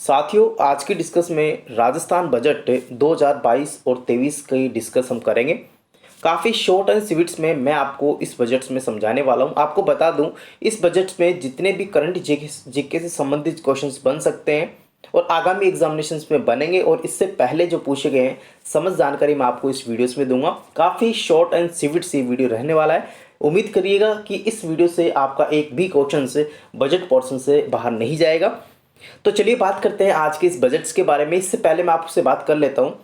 साथियों, आज की डिस्कस में राजस्थान बजट 2022 और 23 की डिस्कस हम करेंगे। काफ़ी शॉर्ट एंड स्वीट्स में मैं आपको इस बजट में समझाने वाला हूं। आपको बता दूं, इस बजट में जितने भी करंट जीके से संबंधित क्वेश्चंस बन सकते हैं और आगामी एग्जामिनेशंस में बनेंगे और इससे पहले जो पूछे गए हैं समझ जानकारी मैं आपको इस वीडियोस में दूंगा। काफ़ी शॉर्ट एंड स्वीट सी वीडियो रहने वाला है। उम्मीद करिएगा कि इस वीडियो से आपका एक भी क्वेश्चन से बजट पोर्शन से बाहर नहीं जाएगा। तो चलिए बात करते हैं आज के इस बजट्स के बारे में। इससे पहले मैं आपसे बात कर लेता हूँ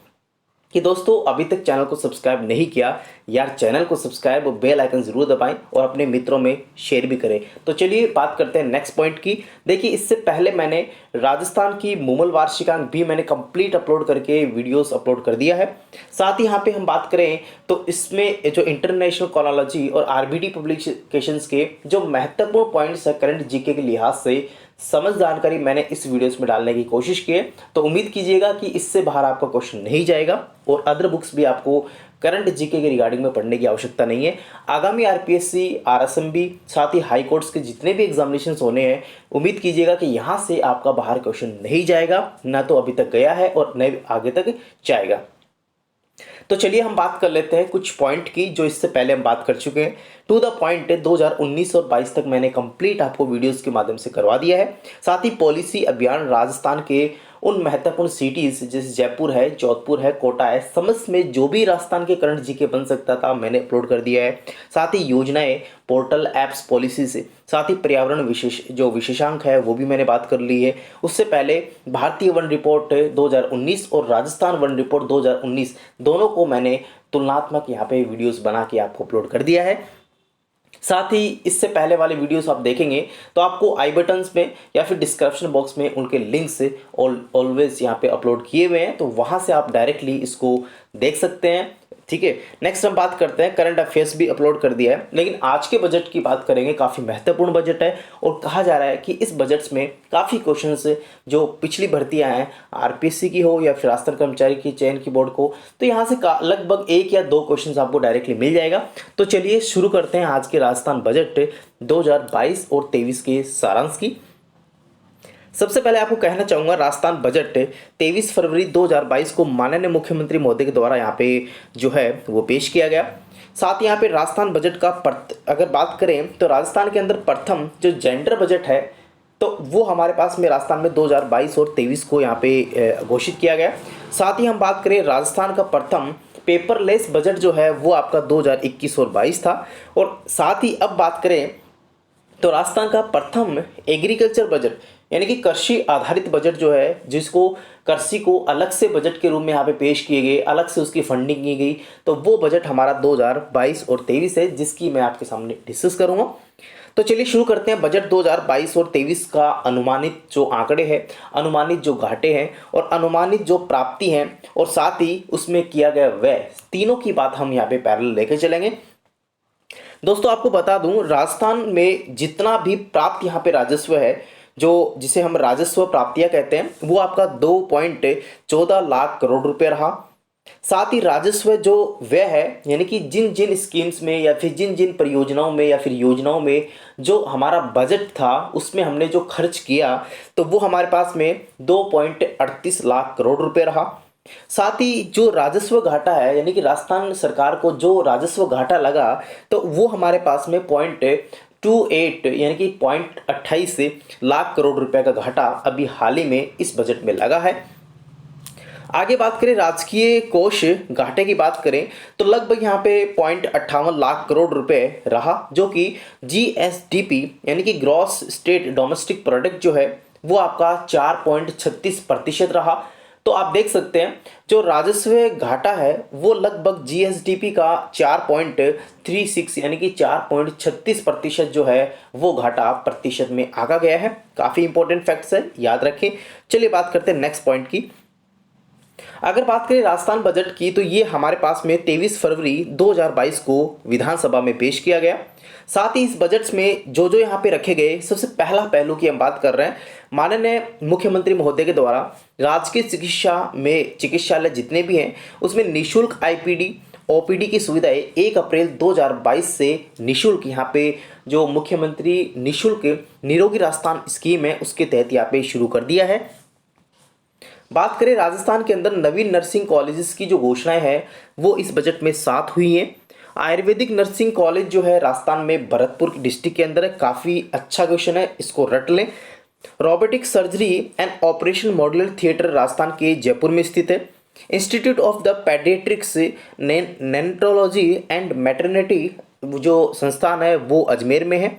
कि दोस्तों, अभी तक चैनल को सब्सक्राइब नहीं किया यार, चैनल को सब्सक्राइब और बेल आइकन जरूर दबाएं और अपने मित्रों में शेयर भी करें। तो चलिए बात करते हैं नेक्स्ट पॉइंट की। देखिए, इससे पहले मैंने राजस्थान की मूमल वार्षिकांक भी मैंने कंप्लीट अपलोड करके वीडियोस अपलोड कर दिया है। साथ ही यहाँ पे हम बात करें तो इसमें जो इंटरनेशनल कॉर्नोलॉजी और आरबीडी पब्लिकेशंस के जो महत्वपूर्ण पॉइंट्स है करंट जीके के लिहाज से समझ जानकारी मैंने इस वीडियोस में डालने की कोशिश की है। तो उम्मीद कीजिएगा कि इससे बाहर आपका क्वेश्चन नहीं जाएगा और अदर बुक्स भी आपको करंट जीके के रिगार्डिंग में पढ़ने की आवश्यकता नहीं है। आगामी आरपीएससी, आरएसएमबी, साथ ही हाई कोर्ट्स के जितने भी एग्जामिनेशन होने हैं, उम्मीद कीजिएगा कि यहाँ से आपका बाहर क्वेश्चन नहीं जाएगा, ना तो अभी तक गया है और न आगे तक जाएगा। तो चलिए हम बात कर लेते हैं कुछ पॉइंट की जो इससे पहले हम बात कर चुके हैं। टू द पॉइंट 2019 और 22 तक मैंने कंप्लीट आपको वीडियोस के माध्यम से करवा दिया है। साथ ही पॉलिसी अभियान राजस्थान के उन महत्वपूर्ण सिटीज जैसे जयपुर है, जोधपुर है, कोटा है, समस्त में जो भी राजस्थान के करंट जीके बन सकता था मैंने अपलोड कर दिया है। साथ ही योजनाएं, पोर्टल, एप्स, पॉलिसी से साथ ही पर्यावरण विशेषांक है वो भी मैंने बात कर ली है। उससे पहले भारतीय वन रिपोर्ट 2019 और राजस्थान वन रिपोर्ट 2019 दोनों को मैंने तुलनात्मक यहाँ पे वीडियोस बना के आपको अपलोड कर दिया है। साथ ही इससे पहले वाले वीडियोस आप देखेंगे तो आपको आई बटन्स में या फिर डिस्क्रिप्शन बॉक्स में उनके लिंक्स ऑलवेज यहाँ पे अपलोड किए हुए हैं, तो वहाँ से आप डायरेक्टली इसको देख सकते हैं। ठीक है, नेक्स्ट हम बात करते हैं, करंट अफेयर्स भी अपलोड कर दिया है, लेकिन आज के बजट की बात करेंगे। काफ़ी महत्वपूर्ण बजट है और कहा जा रहा है कि इस बजट में काफ़ी क्वेश्चंस जो पिछली भर्तियां हैं, आरपीएससी की हो या फिर राजस्थान कर्मचारी की चयन की बोर्ड को, तो यहाँ से लगभग एक या दो क्वेश्चंस आपको डायरेक्टली मिल जाएगा। तो चलिए शुरू करते हैं आज के राजस्थान बजट 2022 और 23 के सारांश की। सबसे पहले आपको कहना चाहूँगा, राजस्थान बजट 23 फरवरी 2022 को माननीय मुख्यमंत्री महोदय के द्वारा यहाँ पे जो है वो पेश किया गया। साथ ही यहाँ पे राजस्थान बजट का अगर बात करें तो राजस्थान के अंदर प्रथम जो जेंडर बजट है तो वो हमारे पास में राजस्थान में 2022 और 23 को यहाँ पे घोषित किया गया। साथ ही हम बात करें राजस्थान का प्रथम पेपरलेस बजट जो है वो आपका 2021 और 22 था। और साथ ही अब बात करें तो राजस्थान का प्रथम एग्रीकल्चर बजट यानी कि कृषि आधारित बजट जो है, जिसको कृषि को अलग से बजट के रूप में यहाँ पे पेश किए गए, अलग से उसकी फंडिंग की गई, तो वो बजट हमारा 2022 और 23 है, जिसकी मैं आपके सामने डिस्कस करूंगा। तो चलिए शुरू करते हैं। बजट 2022 और 23 का अनुमानित जो आंकड़े हैं, अनुमानित जो घाटे हैं और अनुमानित जो प्राप्ति हैं और साथ ही उसमें किया गया व्यय, तीनों की बात हम यहाँ पे पैरेलल लेके चलेंगे। दोस्तों आपको बता दूं, राजस्थान में जितना भी प्राप्त यहाँ पे राजस्व है, जो जिसे हम राजस्व प्राप्तियां कहते हैं, वो आपका 2.14 लाख करोड़ रुपए रहा। साथ ही राजस्व जो व्यय है यानी कि जिन जिन स्कीम्स में या फिर जिन जिन परियोजनाओं में या फिर योजनाओं में जो हमारा बजट था उसमें हमने जो खर्च किया, तो वो हमारे पास में 2.38 लाख करोड़ रुपए रहा। साथ ही जो राजस्व घाटा है यानी कि राजस्थान सरकार को जो राजस्व घाटा लगा, तो वो हमारे पास में 0.28 यानी कि 0.28 लाख करोड़ रुपए का घाटा अभी हाल ही में इस बजट में लगा है। आगे बात करें राजकीय कोष घाटे की बात करें तो लगभग यहाँ पे 0.58 लाख करोड़ रुपए रहा, जो कि जीएसडीपी यानी कि ग्रॉस स्टेट डोमेस्टिक प्रोडक्ट जो है वो आपका 4.36% रहा। तो आप देख सकते हैं जो राजस्व घाटा है वो लगभग जीएसडीपी का 4.36 यानी कि 4.36% जो है वो घाटा प्रतिशत में आगा गया है। काफ़ी इंपॉर्टेंट फैक्ट्स है, याद रखें। चलिए बात करते हैं नेक्स्ट पॉइंट की। अगर बात करें राजस्थान बजट की तो ये हमारे पास में 23 फरवरी 2022 को विधानसभा में पेश किया गया। साथ ही इस बजट में जो जो यहाँ पे रखे गए, सबसे पहला पहलू की हम बात कर रहे हैं, माननीय मुख्यमंत्री महोदय के द्वारा राजकीय चिकित्सालय जितने भी हैं उसमें निःशुल्क आईपीडी ओपीडी की सुविधाएं 1 अप्रैल 2022 से निःशुल्क यहाँ पे जो मुख्यमंत्री निःशुल्क निरोगी राजस्थान स्कीम है उसके तहत यहाँ पे शुरू कर दिया है। बात करें राजस्थान के अंदर नवीन नर्सिंग कॉलेजेस की जो घोषणाएं हैं वो इस बजट में 7 हुई हैं। आयुर्वेदिक नर्सिंग कॉलेज जो है राजस्थान में भरतपुर डिस्ट्रिक्ट के अंदर है, काफ़ी अच्छा क्वेश्चन है, इसको रट लें। Robotic surgery and operation modular theatre Rajasthan के जयपुर में स्थित है। Institute of the paediatrics neonatology and maternity जो संस्थान है वो अजमेर में है।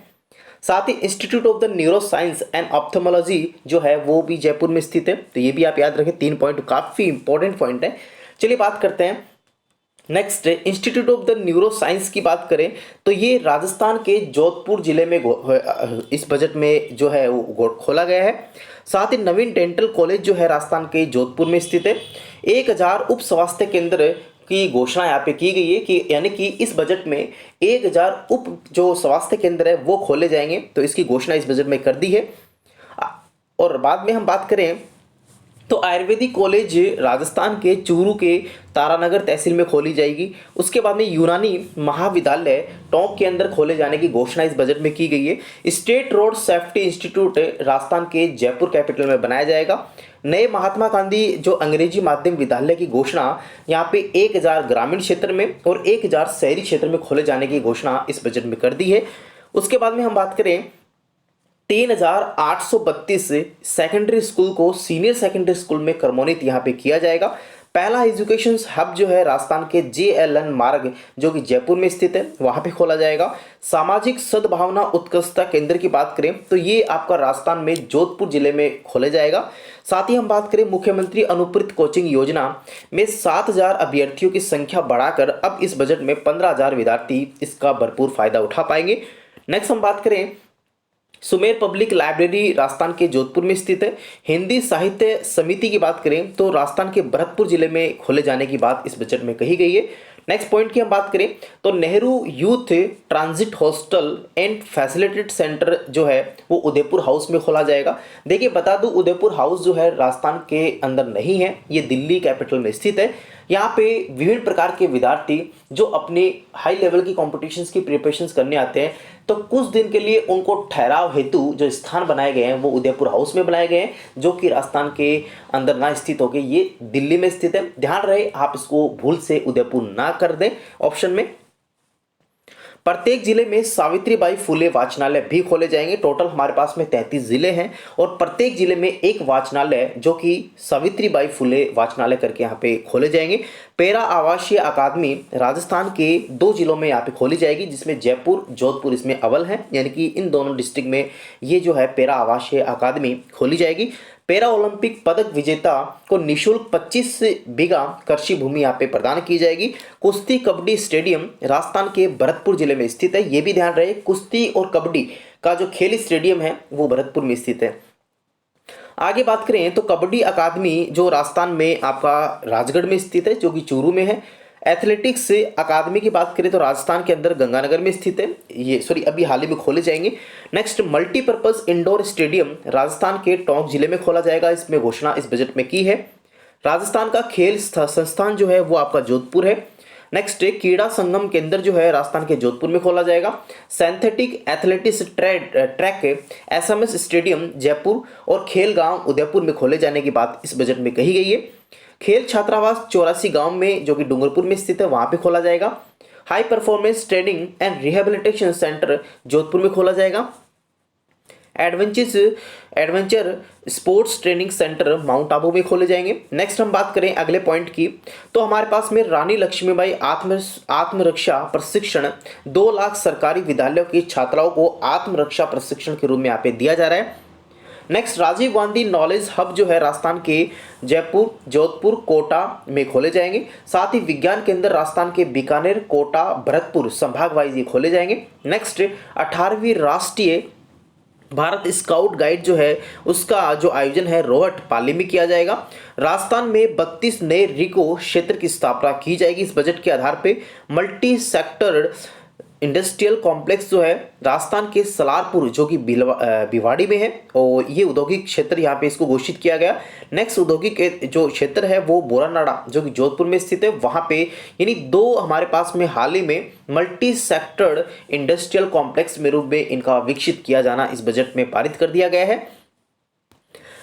साथ ही institute of the neuro science and ophthalmology जो है वो भी जयपुर में स्थित है। तो ये भी आप याद रखें, 3 पॉइंट काफ़ी इंपॉर्टेंट पॉइंट है। चलिए बात करते हैं next institute of the neuro science की बात करें तो ये राजस्थान के जोधपुर जिले में इस बजट में जो है वो खोला गया है। साथ ही नवीन डेंटल कॉलेज जो है राजस्थान के जोधपुर में स्थित है। 1000 उप स्वास्थ्य केंद्र की घोषणा यहाँ पे की गई है कि यानी कि इस बजट में 1000 उप जो स्वास्थ्य केंद्र है वो खोले जाएंगे, तो इसकी घोषणा इस बजट में कर दी है। और बाद में हम बात करें तो आयुर्वेदिक कॉलेज राजस्थान के चूरू के तारानगर तहसील में खोली जाएगी। उसके बाद में यूनानी महाविद्यालय टोंक के अंदर खोले जाने की घोषणा इस बजट में की गई है। State road safety institute Rajasthan के जयपुर कैपिटल में बनाया जाएगा। नए महात्मा गांधी जो अंग्रेजी माध्यम विद्यालय की घोषणा यहाँ पे 1000 ग्रामीण क्षेत्र में और 1000 शहरी क्षेत्र में खोले जाने की घोषणा इस बजट में कर दी है। उसके बाद में हम बात करें 3832 सेकेंडरी स्कूल को सीनियर सेकेंडरी स्कूल में क्रमोन्नत यहाँ पे किया जाएगा। पहला एजुकेशन हब जो है राजस्थान के JLN मार्ग जो कि जयपुर में स्थित है वहाँ पे खोला जाएगा। सामाजिक सद्भावना उत्कृष्टता केंद्र की बात करें तो ये आपका राजस्थान में जोधपुर जिले में खोला जाएगा। साथ ही हम बात करें मुख्यमंत्री अनुप्रित कोचिंग योजना में 7000 अभ्यर्थियों की संख्या बढ़ाकर अब इस बजट में 15000 विद्यार्थी इसका भरपूर फायदा उठा पाएंगे। नेक्स्ट हम बात करें सुमेर पब्लिक लाइब्रेरी राजस्थान के जोधपुर में स्थित है। हिंदी साहित्य समिति की बात करें तो राजस्थान के भरतपुर जिले में खोले जाने की बात इस बजट में कही गई है। नेक्स्ट पॉइंट की हम बात करें तो Nehru youth transit hostel and facilitated centre जो है वो उदयपुर हाउस में खोला जाएगा। देखिए बता दूं उदयपुर हाउस जो है राजस्थान के अंदर नहीं है, ये दिल्ली कैपिटल में स्थित है। यहाँ पे विभिन्न प्रकार के विद्यार्थी जो अपने हाई लेवल की कॉम्पिटिशन्स की प्रिपरेशंस करने आते हैं तो कुछ दिन के लिए उनको ठहराव हेतु जो स्थान बनाए गए हैं वो उदयपुर हाउस में बनाए गए हैं, जो कि राजस्थान के अंदर ना स्थित होकर ये दिल्ली में स्थित है। ध्यान रहे आप इसको भूल से उदयपुर ना कर दें ऑप्शन में। प्रत्येक जिले में सावित्रीबाई फुले वाचनालय भी खोले जाएंगे। टोटल हमारे पास में 33 जिले हैं और प्रत्येक जिले में एक वाचनालय जो कि सावित्रीबाई फुले वाचनालय करके यहाँ पे खोले जाएंगे। पैरा आवासीय अकादमी राजस्थान के 2 जिलों में यहाँ पे खोली जाएगी, जिसमें जयपुर जोधपुर इसमें अव्वल है, यानी कि इन दोनों डिस्ट्रिक्ट में ये जो है पैरा आवासीय अकादमी खोली जाएगी। पैरा ओलंपिक पदक विजेता को निःशुल्क 25 बीघा कृषि भूमि यहाँ पे प्रदान की जाएगी। कुश्ती कबड्डी स्टेडियम राजस्थान के भरतपुर जिले में स्थित है, ये भी ध्यान रहे कुश्ती और कबड्डी का जो खेल स्टेडियम है वो भरतपुर में स्थित है। आगे बात करें तो कबड्डी अकादमी जो राजस्थान में आपका राजगढ़ में स्थित है जो कि चूरू में है। एथलेटिक्स अकादमी की बात करें तो राजस्थान के अंदर गंगानगर में स्थित है, ये अभी हाल ही में खोले जाएंगे। Next multipurpose indoor stadium Rajasthan के टोंक जिले में खोला जाएगा, इसमें घोषणा इस बजट में की है। राजस्थान का खेल संस्थान जो है वो आपका जोधपुर है। नेक्स्ट क्रीड़ा संगम केंद्र जो है राजस्थान के जोधपुर में खोला जाएगा। Synthetic athletics track SMS stadium Jaipur और खेल गांव उदयपुर में खोले जाने की बात इस बजट में कही गई है। खेल छात्रावास 84 गांव में जो कि डूंगरपुर में स्थित है वहां पे खोला जाएगा। High performance training and rehabilitation centre Jodhpur में खोला जाएगा। Adventure sports training centre mount Abu में खोले जाएंगे। नेक्स्ट हम बात करें अगले पॉइंट की तो हमारे पास में रानी लक्ष्मीबाई आत्मरक्षा प्रशिक्षण 2 लाख सरकारी विद्यालयों की छात्राओं को आत्मरक्षा प्रशिक्षण के रूप में यहाँ पे दिया जा रहा है। Next Rajiv Gandhi knowledge hub जो है राजस्थान के जयपुर जोधपुर कोटा में खोले जाएंगे। साथ ही विज्ञान केंद्र राजस्थान के बीकानेर कोटा भरतपुर संभाग वाइज ये खोले जाएंगे। नेक्स्ट 18वीं राष्ट्रीय भारत स्काउट गाइड जो है उसका जो आयोजन है रोहट पाली में किया जाएगा। राजस्थान में 32 नए रिको क्षेत्र की स्थापना की जाएगी। इस बजट के आधार पे मल्टी सेक्टर इंडस्ट्रियल कॉम्प्लेक्स जो है राजस्थान के सलारपुर जो कि भिवाड़ी में है और ये औद्योगिक क्षेत्र यहाँ पे इसको घोषित किया गया। नेक्स्ट औद्योगिक जो क्षेत्र है वो बोरानाड़ा जो कि जोधपुर में स्थित है, वहाँ पे यानी 2 हमारे पास में हाल ही में मल्टी सेक्टर इंडस्ट्रियल कॉम्प्लेक्स में रूप में इनका विकसित किया जाना इस बजट में पारित कर दिया गया है।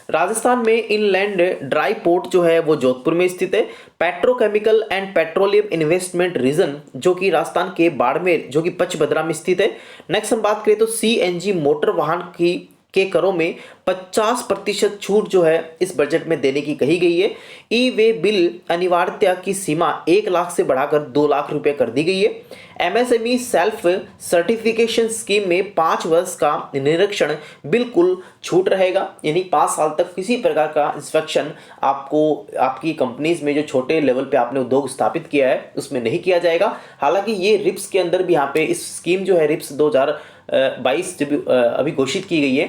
राजस्थान में इनलैंड ड्राई पोर्ट जो है वो जोधपुर में स्थित है। Petrochemical and petroleum investment region जो कि राजस्थान के बाड़मेर जो कि पचभद्रा में स्थित है। नेक्स्ट हम बात करें तो सीएनजी मोटर वाहन की के करों में 50% छूट जो है इस बजट में देने की कही गई है। ई वे बिल अनिवार्यता की सीमा 1 लाख से बढ़ाकर 2 लाख रुपए कर दी गई है। एमएसएमई सेल्फ सर्टिफिकेशन स्कीम में 5 वर्ष का निरीक्षण बिल्कुल छूट रहेगा, यानी 5 साल तक किसी प्रकार का इंस्पेक्शन आपको आपकी कंपनीज में जो छोटे लेवल पे आपने उद्योग स्थापित किया है उसमें नहीं किया जाएगा। हालांकि ये रिप्स के अंदर भी यहाँ पे इस स्कीम जो है रिप्स 2022 अभी घोषित की गई है,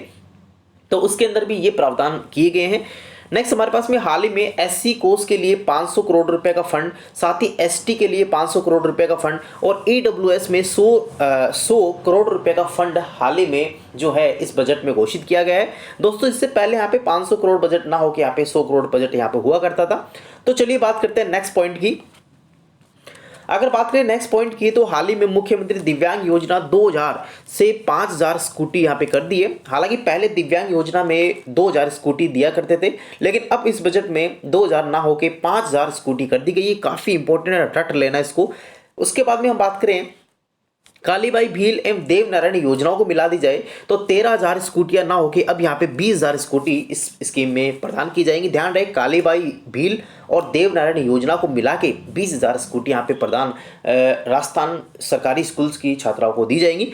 तो उसके अंदर भी ये प्रावधान किए गए हैं। नेक्स्ट हमारे पास में हाल ही में एससी कोर्स के लिए 500 करोड़ रुपए का फंड, साथ ही एसटी के लिए 500 करोड़ रुपए का फंड और ईडब्ल्यूएस में 100 करोड़ रुपए का फंड हाल ही में जो है इस बजट में घोषित किया गया है। दोस्तों इससे पहले यहाँ पे 500 करोड़ बजट ना होकर यहाँ पे 100 करोड़ बजट यहाँ पे हुआ करता था। तो चलिए बात करते हैं नेक्स्ट पॉइंट की। अगर बात करें नेक्स्ट पॉइंट की तो हाल ही में मुख्यमंत्री दिव्यांग योजना 2000 से 5000 स्कूटी यहाँ पे कर दी है। हालांकि पहले दिव्यांग योजना में 2000 स्कूटी दिया करते थे, लेकिन अब इस बजट में 2000 ना होके 5000 स्कूटी कर दी गई है। काफ़ी इंपॉर्टेंट है, रट लेना इसको। उसके बाद में हम बात करें कालीबाई भील एवं देवनारायण योजनाओं को मिला दी जाए तो 13,000 स्कूटियां ना होके अब यहाँ पे 20,000 स्कूटी इस स्कीम में प्रदान की जाएंगी। ध्यान रहे कालीबाई भील और देवनारायण योजना को मिला के 20,000 स्कूटी यहाँ पे प्रदान राजस्थान सरकारी स्कूल्स की छात्राओं को दी जाएंगी।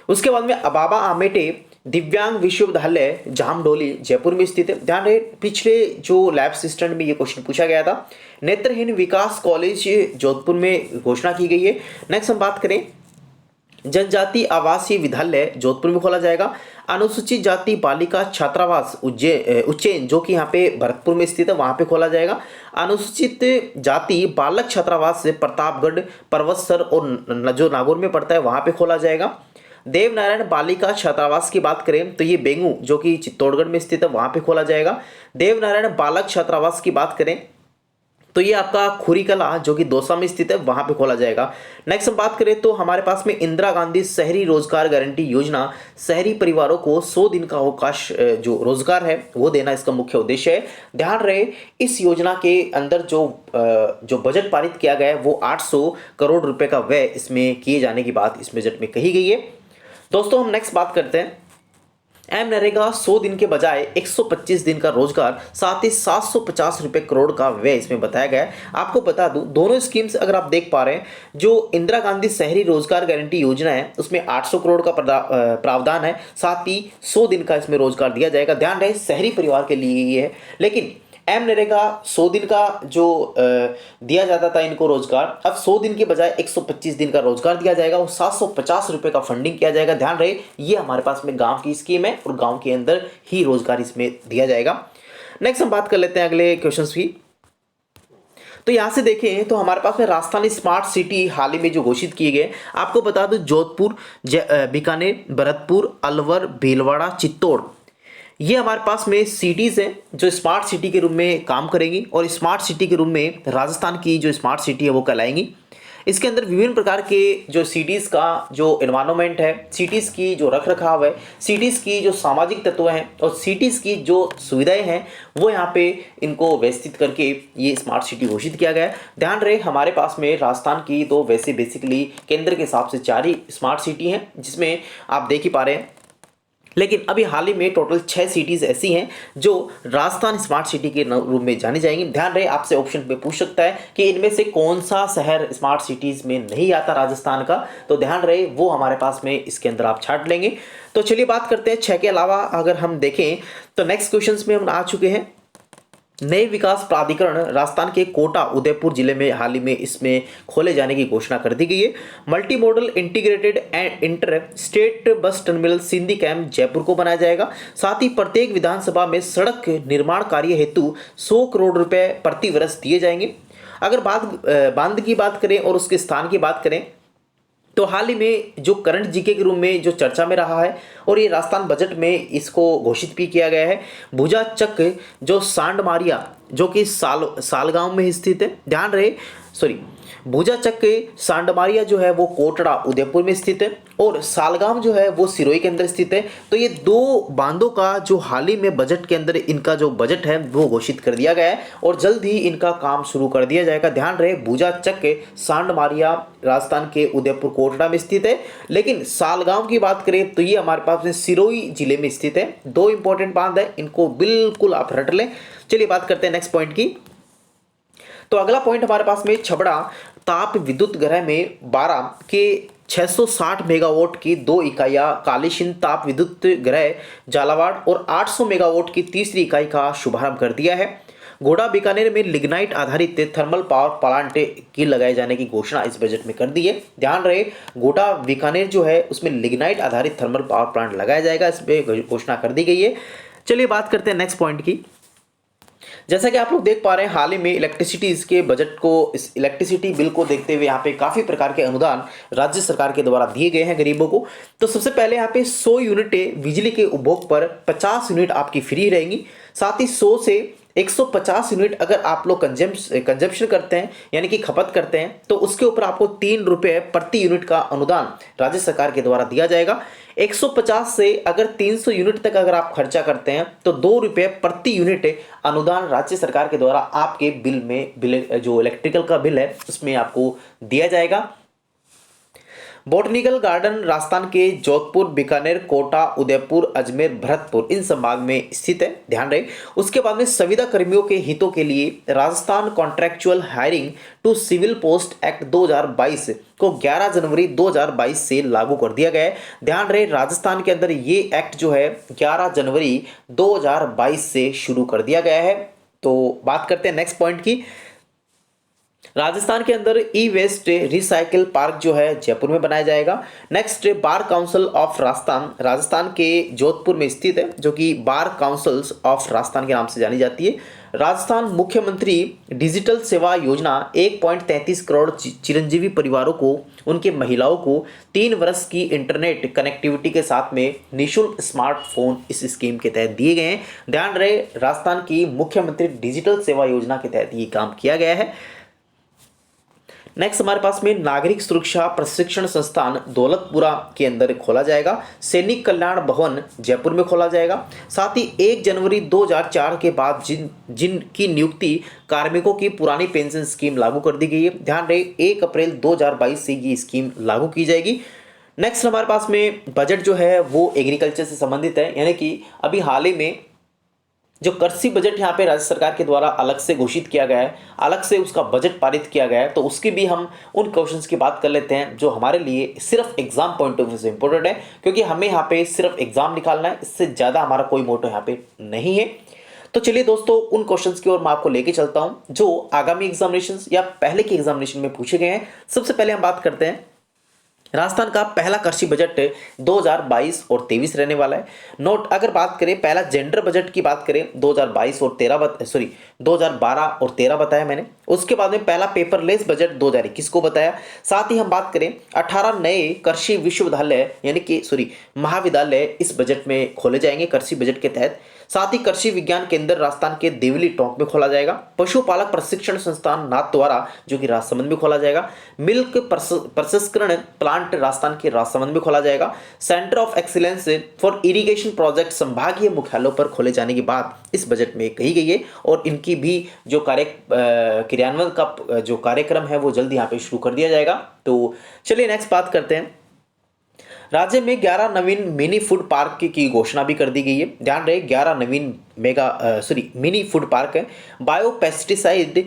उसके बाद में अबाबा आमेटे दिव्यांग विश्वविद्यालय जामडोली जयपुर में स्थित है। ध्यान रहे पिछले जो लैब असिस्टेंट में ये क्वेश्चन पूछा गया था। नेत्रहीन विकास कॉलेज जोधपुर में घोषणा की गई है। नेक्स्ट हम बात करें जनजाति आवासीय विद्यालय जोधपुर में खोला जाएगा। अनुसूचित जाति बालिका छात्रावास उज्जैन जो कि यहाँ पे भरतपुर में स्थित है वहाँ पे खोला जाएगा। अनुसूचित जाति बालक छात्रावास प्रतापगढ़ परवतसर और जो नागौर में पड़ता है वहाँ पे खोला जाएगा। देवनारायण बालिका छात्रावास की बात करें तो ये बेंगू जो कि चित्तौड़गढ़ में स्थित है वहाँ पे खोला जाएगा। देवनारायण बालक छात्रावास की बात करें तो ये आपका खुरीकला जो कि दौसा में स्थित है वहां पे खोला जाएगा। नेक्स्ट हम बात करें तो हमारे पास में इंदिरा गांधी शहरी रोजगार गारंटी योजना शहरी परिवारों को 100 दिन का अवकाश जो रोजगार है वो देना इसका मुख्य उद्देश्य है। ध्यान रहे इस योजना के अंदर जो बजट पारित किया गया है वो 800 करोड़ रुपए का व्यय इसमें किए जाने की बात इस बजट में कही गई है। दोस्तों हम नेक्स्ट बात करते हैं एम नरेगा 100 दिन के बजाय 125 दिन का रोजगार, साथ ही 750 रुपए करोड़ का व्यय इसमें बताया गया है। आपको बता दूं दोनों स्कीम्स अगर आप देख पा रहे हैं, जो इंदिरा गांधी शहरी रोजगार गारंटी योजना है उसमें 800 करोड़ का प्रावधान है, साथ ही 100 दिन का इसमें रोजगार दिया जाएगा। ध्यान रहे शहरी परिवार के लिए ये है, लेकिन एम नरेगा 100 दिन का जो दिया जाता था इनको रोजगार, अब 100 दिन के बजाय 125 दिन का रोजगार दिया जाएगा और 750 रुपए का फंडिंग किया जाएगा। ध्यान रहे ये हमारे पास में गांव की स्कीम है और गांव के अंदर ही रोजगार इसमें दिया जाएगा। नेक्स्ट हम बात कर लेते हैं अगले क्वेश्चंस की। तो यहां से देखें तो हमारे पास में राजस्थानी स्मार्ट सिटी हाल ही में जो घोषित किए गए, आपको बता दूं जोधपुर, बीकानेर, भरतपुर, अलवर, भीलवाड़ा, चित्तौड़, ये हमारे पास में सिटीज़ हैं जो स्मार्ट सिटी के रूप में काम करेंगी और स्मार्ट सिटी के रूप में राजस्थान की जो स्मार्ट सिटी है वो कहलाएंगी। इसके अंदर विभिन्न प्रकार के जो सिटीज़ का जो एनवायरनमेंट है, सिटीज़ की जो रख रखाव है, सिटीज़ की जो सामाजिक तत्व हैं और सिटीज़ की जो सुविधाएं हैं वो यहाँ पे इनको व्यवस्थित करके ये स्मार्ट सिटी घोषित किया गया है। ध्यान रहे हमारे पास में राजस्थान की तो वैसे बेसिकली केंद्र के हिसाब से 4 ही स्मार्ट सिटी हैं जिसमें आप देख ही पा रहे हैं, लेकिन अभी हाल ही में टोटल 6 सिटीज़ ऐसी हैं जो राजस्थान स्मार्ट सिटी के रूप में जानी जाएंगी। ध्यान रहे आपसे ऑप्शन पे पूछ सकता है कि इनमें से कौन सा शहर स्मार्ट सिटीज़ में नहीं आता राजस्थान का, तो ध्यान रहे वो हमारे पास में इसके अंदर आप छाट लेंगे। तो चलिए बात करते हैं 6 के अलावा अगर हम देखें तो नेक्स्ट क्वेश्चन में हम आ चुके हैं। नए विकास प्राधिकरण राजस्थान के कोटा उदयपुर जिले में हाल ही में इसमें खोले जाने की घोषणा कर दी गई है। Multi modal integrated and inter state bus terminal Sindhi camp Jaipur को बनाया जाएगा। साथ ही प्रत्येक विधानसभा में सड़क निर्माण कार्य हेतु 100 करोड़ रुपए प्रति वर्ष दिए जाएंगे। अगर बांध की बात करें और उसके स्थान की बात करें तो हाल ही में जो करंट जीके के रूप में जो चर्चा में रहा है और ये राजस्थान बजट में इसको घोषित भी किया गया है, भुजा चक जो सांडमारिया जो कि सालगांव में स्थित है। ध्यान रहे भूजाचक सांडमारिया जो है वो कोटड़ा उदयपुर में स्थित है और सालगाम जो है वो सिरोही के अंदर स्थित है। तो ये दो बांधों का जो हाल ही में बजट के अंदर इनका जो बजट है वो घोषित कर दिया गया है और जल्द ही इनका काम शुरू कर दिया जाएगा। ध्यान रहे, भूजाचक सांडमारिया राजस्थान के उदयपुर कोटड़ा में स्थित है, लेकिन सालगाम की बात करें तो ये हमारे पास में सिरोही जिले में स्थित है। दो इंपॉर्टेंट बांध है, इनको बिल्कुल आप रट लें। चलिए बात करते हैं नेक्स्ट पॉइंट की। तो अगला पॉइंट हमारे पास में छबड़ा ताप विद्युत गृह में 12 के 660 मेगावाट की दो इकाइयां कालीसिंध ताप विद्युत गृह झालावाड़ और 800 मेगावाट की तीसरी इकाई का शुभारंभ कर दिया है। घोड़ा बीकानेर में लिग्नाइट आधारित थर्मल पावर प्लांट की लगाए जाने की घोषणा इस बजट में कर दी है। ध्यान रहे, घोड़ा बीकानेर जो है उसमें लिग्नाइट आधारित थर्मल पावर प्लांट लगाया जाएगा, इसमें घोषणा कर दी गई है। चलिए बात करते हैं नेक्स्ट पॉइंट की। जैसा कि आप लोग देख पा रहे हैं, हाल ही में इलेक्ट्रिसिटी इसके बजट को, इस इलेक्ट्रिसिटी बिल को देखते हुए यहाँ पे काफ़ी प्रकार के अनुदान राज्य सरकार के द्वारा दिए गए हैं गरीबों को। तो सबसे पहले यहाँ पे 100 यूनिट बिजली के उपभोग पर 50 यूनिट आपकी फ्री रहेंगी। साथ ही 100 से 150 यूनिट अगर आप लोग कंजम्पशन करते हैं यानी कि खपत करते हैं तो उसके ऊपर आपको 3 रुपये प्रति यूनिट का अनुदान राज्य सरकार के द्वारा दिया जाएगा। 150 से अगर 300 यूनिट तक अगर आप खर्चा करते हैं तो 2 रुपये प्रति यूनिट अनुदान राज्य सरकार के द्वारा आपके बिल जो इलेक्ट्रिकल का बिल है उसमें आपको दिया जाएगा। बोटनिकल गार्डन राजस्थान के जोधपुर, बीकानेर, कोटा, उदयपुर, अजमेर, भरतपुर इन संभाग में स्थित है। ध्यान रहे, उसके बाद में संविदा कर्मियों के हितों के लिए Rajasthan contractual hiring to civil post act 2022 को 11 जनवरी 2022 से लागू कर दिया गया है। ध्यान रहे, राजस्थान के अंदर ये एक्ट जो है 11 जनवरी 2022 से शुरू कर दिया गया है। तो बात करते हैं नेक्स्ट पॉइंट की। राजस्थान के अंदर ई वेस्ट रिसाइकिल पार्क जो है जयपुर में बनाया जाएगा। Next, bar council of Rajasthan Rajasthan के जोधपुर में स्थित है, जो कि बार काउंसिल्स ऑफ राजस्थान के नाम से जानी जाती है। राजस्थान मुख्यमंत्री डिजिटल सेवा योजना 1.33 करोड़ चिरंजीवी परिवारों को, उनके महिलाओं को 3 वर्ष की इंटरनेट कनेक्टिविटी के साथ में निःशुल्क स्मार्टफोन इस स्कीम के तहत दिए गए हैं। ध्यान रहे, राजस्थान की मुख्यमंत्री डिजिटल सेवा योजना के तहत ये काम किया गया है। नेक्स्ट हमारे पास में नागरिक सुरक्षा प्रशिक्षण संस्थान दौलतपुरा के अंदर खोला जाएगा। सैनिक कल्याण भवन जयपुर में खोला जाएगा। साथ ही 1 जनवरी 2004 के बाद जिनकी नियुक्ति कार्मिकों की पुरानी पेंशन स्कीम लागू कर दी गई है। ध्यान रहे, 1 अप्रैल 2022 से ये स्कीम लागू की जाएगी। नेक्स्ट हमारे पास में बजट जो है वो एग्रीकल्चर से संबंधित है, यानी कि अभी हाल ही में जो कृषि बजट यहाँ पे राज्य सरकार के द्वारा अलग से घोषित किया गया है, अलग से उसका बजट पारित किया गया है, तो उसकी भी हम उन क्वेश्चंस की बात कर लेते हैं जो हमारे लिए सिर्फ एग्जाम पॉइंट ऑफ व्यू से इंपॉर्टेंट है, क्योंकि हमें यहाँ पे सिर्फ एग्जाम निकालना है, इससे ज़्यादा हमारा कोई मोटो यहाँ पे नहीं है। तो चलिए दोस्तों, उन क्वेश्चंस की ओर मैं आपको लेके चलता हूँ जो आगामी एग्जामिनेशन या पहले के एग्जामिनेशन में पूछे गए हैं। सबसे पहले हम बात करते हैं, राजस्थान का पहला कृषि बजट 2022 और 23 रहने वाला है। नोट, अगर बात करें पहला जेंडर बजट की बात करें 2022 और 2012 और 13 बताया मैंने। उसके बाद में पहला पेपरलेस बजट 2021 को बताया। साथ ही हम बात करें 18 नए कृषि विश्वविद्यालय यानी कि महाविद्यालय इस बजट में खोले जाएंगे कृषि बजट के तहत। साथ ही कृषि विज्ञान केंद्र राजस्थान के देवली टोंक में खोला जाएगा। पशुपालक प्रशिक्षण संस्थान नाथद्वारा जो कि राजसमंद में खोला जाएगा। मिल्क प्रसंस्करण प्लांट राजस्थान के राजसमंद में खोला जाएगा। Centre of excellence for irrigation project संभागीय मुख्यालयों पर खोले जाने की बात इस बजट में कही गई है और इनकी भी जो क्रियान्वयन का जो कार्यक्रम है वो जल्दी यहाँ पे शुरू कर दिया जाएगा। तो चलिए नेक्स्ट बात करते हैं। राज्य में 11 नवीन मिनी फूड पार्क की घोषणा भी कर दी गई है। ध्यान रहे, 11 नवीन मिनी फूड पार्क है। Bio pesticide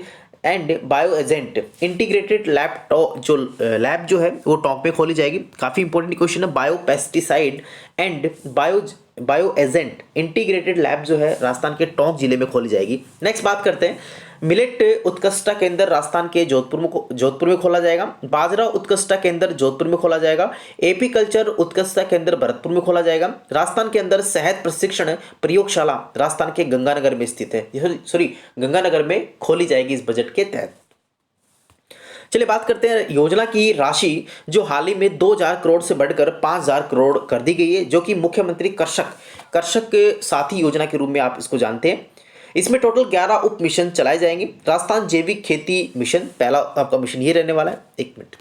and bio agent integrated lab जो है वो टोंक पे खोली जाएगी। काफ़ी इंपॉर्टेंट क्वेश्चन है। Bio pesticide and bio agent integrated lab जो है राजस्थान के टोंक जिले में खोली जाएगी। नेक्स्ट बात करते हैं, मिलेट उत्कृष्टता केंद्र राजस्थान के जोधपुर में खोला जाएगा। बाजरा उत्कृष्टता केंद्र जोधपुर में खोला जाएगा। एपी कल्चर उत्कृष्टता केंद्र भरतपुर में खोला जाएगा। राजस्थान के अंदर शहद प्रशिक्षण प्रयोगशाला राजस्थान के गंगानगर में स्थित है, गंगानगर में खोली जाएगी इस बजट के तहत। चलिए बात करते हैं योजना की राशि जो हाल ही में 2000 करोड़ से बढ़कर 5000 करोड़ कर दी गई है, जो कि मुख्यमंत्री कृषक साथी योजना के रूप में आप इसको जानते हैं। इसमें टोटल 11 उप मिशन चलाए जाएंगे। राजस्थान जैविक खेती मिशन पहला आपका मिशन ये रहने वाला है। एक मिनट,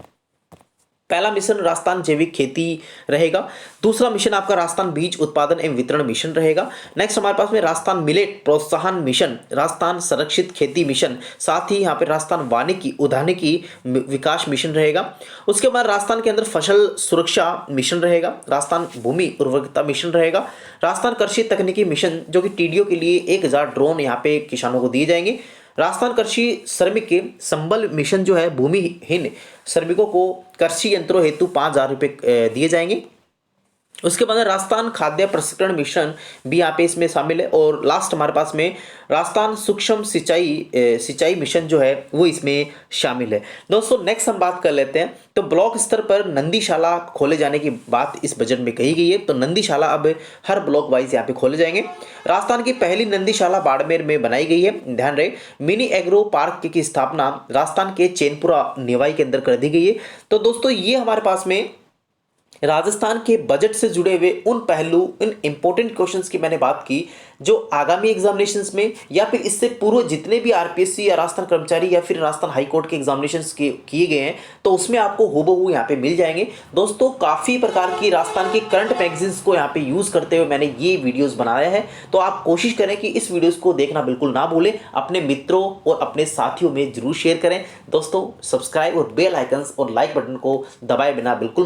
पहला मिशन राजस्थान जैविक खेती रहेगा। दूसरा मिशन आपका राजस्थान बीज उत्पादन एवं वितरण मिशन रहेगा। नेक्स्ट हमारे पास में राजस्थान मिलेट प्रोत्साहन मिशन, राजस्थान संरक्षित खेती मिशन, साथ ही यहाँ पे राजस्थान वानिकी उद्यानिकी विकास मिशन रहेगा। उसके बाद राजस्थान के अंदर फसल सुरक्षा मिशन रहेगा, राजस्थान भूमि उर्वरकता मिशन रहेगा, राजस्थान कृषि तकनीकी मिशन जो कि टीडीओ के लिए 1000 ड्रोन यहाँ पे किसानों को दिए जाएंगे। राजस्थान कृषि श्रमिक के संबल मिशन जो है, भूमिहीन श्रमिकों को कृषि यंत्रों हेतु 5000 रुपये दिए जाएंगे। उसके बाद राजस्थान खाद्य प्रसंस्करण मिशन भी यहाँ पे इसमें शामिल है। और लास्ट हमारे पास में राजस्थान सूक्ष्म सिंचाई मिशन जो है वो इसमें शामिल है। दोस्तों नेक्स्ट हम बात कर लेते हैं। तो ब्लॉक स्तर पर नंदीशाला खोले जाने की बात इस बजट में कही गई है। तो नंदीशाला अब हर ब्लॉक वाइज यहाँ पे खोले जाएंगे। राजस्थान की पहली नंदीशाला बाड़मेर में बनाई गई है। ध्यान रहे, मिनी एग्रो पार्क की स्थापना राजस्थान के चैनपुरा निवाई के अंदर कर दी गई है। तो दोस्तों ये हमारे पास में राजस्थान के बजट से जुड़े हुए उन पहलू, इन इंपॉर्टेंट क्वेश्चंस की मैंने बात की जो आगामी एग्जामिनेशंस में या फिर इससे पूर्व जितने भी आरपीएससी या राजस्थान कर्मचारी या फिर राजस्थान हाई कोर्ट के एग्जामिनेशंस किए गए हैं तो उसमें आपको हूबहू यहाँ पे मिल जाएंगे। दोस्तों काफ़ी प्रकार की राजस्थान की करंट मैगजीन्स को यहाँ पे यूज़ करते हुए मैंने ये वीडियोज़ बनाया है। तो आप कोशिश करें कि इस वीडियोज़ को देखना बिल्कुल ना भूलें, अपने मित्रों और अपने साथियों में जरूर शेयर करें। दोस्तों सब्सक्राइब और बेल आइकन्स और लाइक बटन को दबाए बिना बिल्कुल